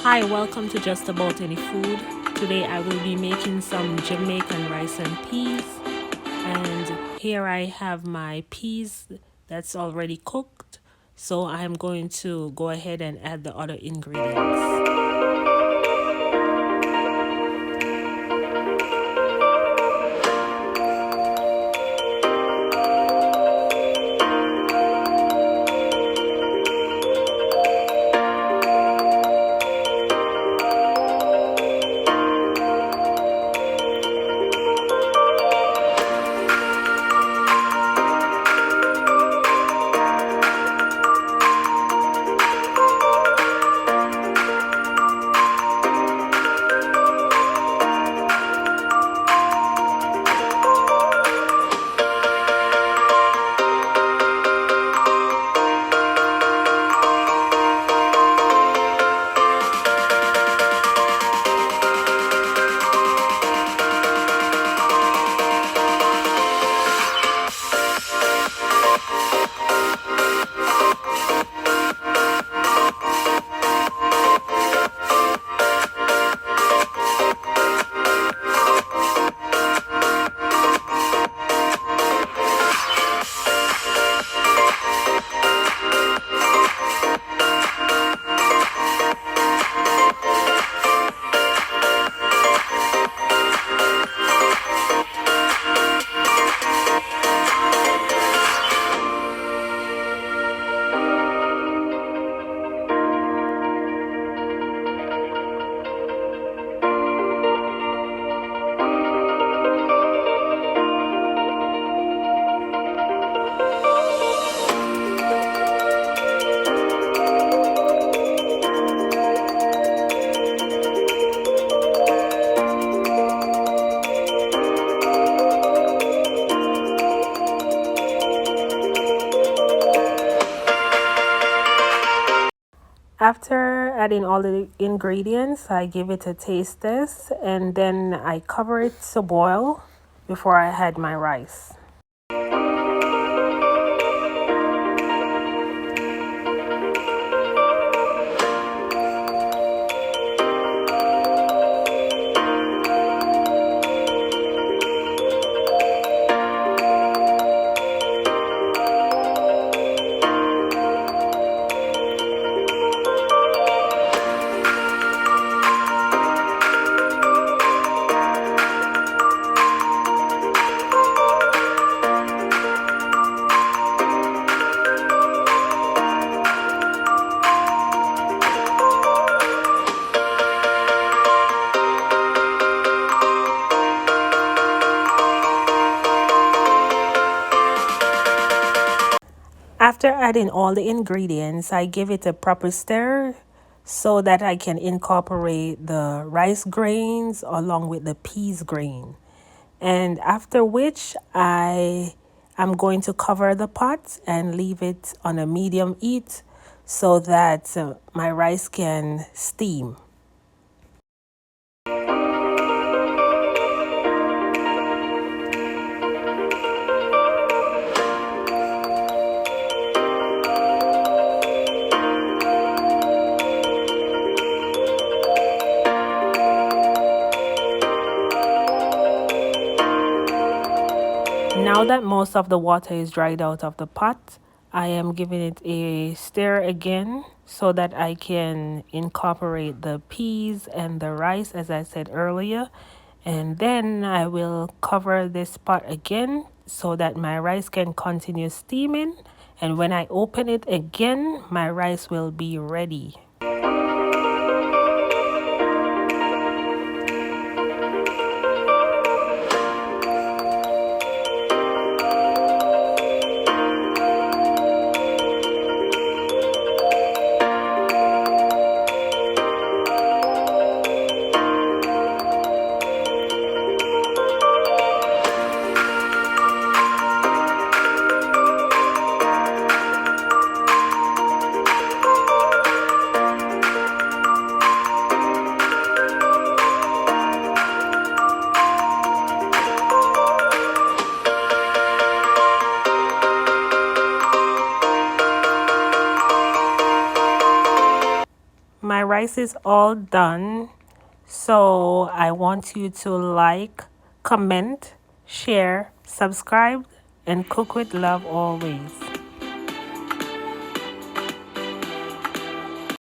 Hi, welcome to Just About Any Food. Today I will be making some Jamaican rice and peas. And here I have my peas that's already cooked. So I'm going to go ahead and add the other ingredients. After adding all the ingredients, I give it a taste test and then I cover it to boil before I add my rice. After adding all the ingredients, I give it a proper stir so that I can incorporate the rice grains along with the peas grain. And after which I am going to cover the pot and leave it on a medium heat so that my rice can steam. Now that most of the water is dried out of the pot, I am giving it a stir again so that I can incorporate the peas and the rice as I said earlier. And then I will cover this pot again so that my rice can continue steaming. And when I open it again, my rice will be ready. rice is all done. So I want you to like, comment, share, subscribe, and cook with love always.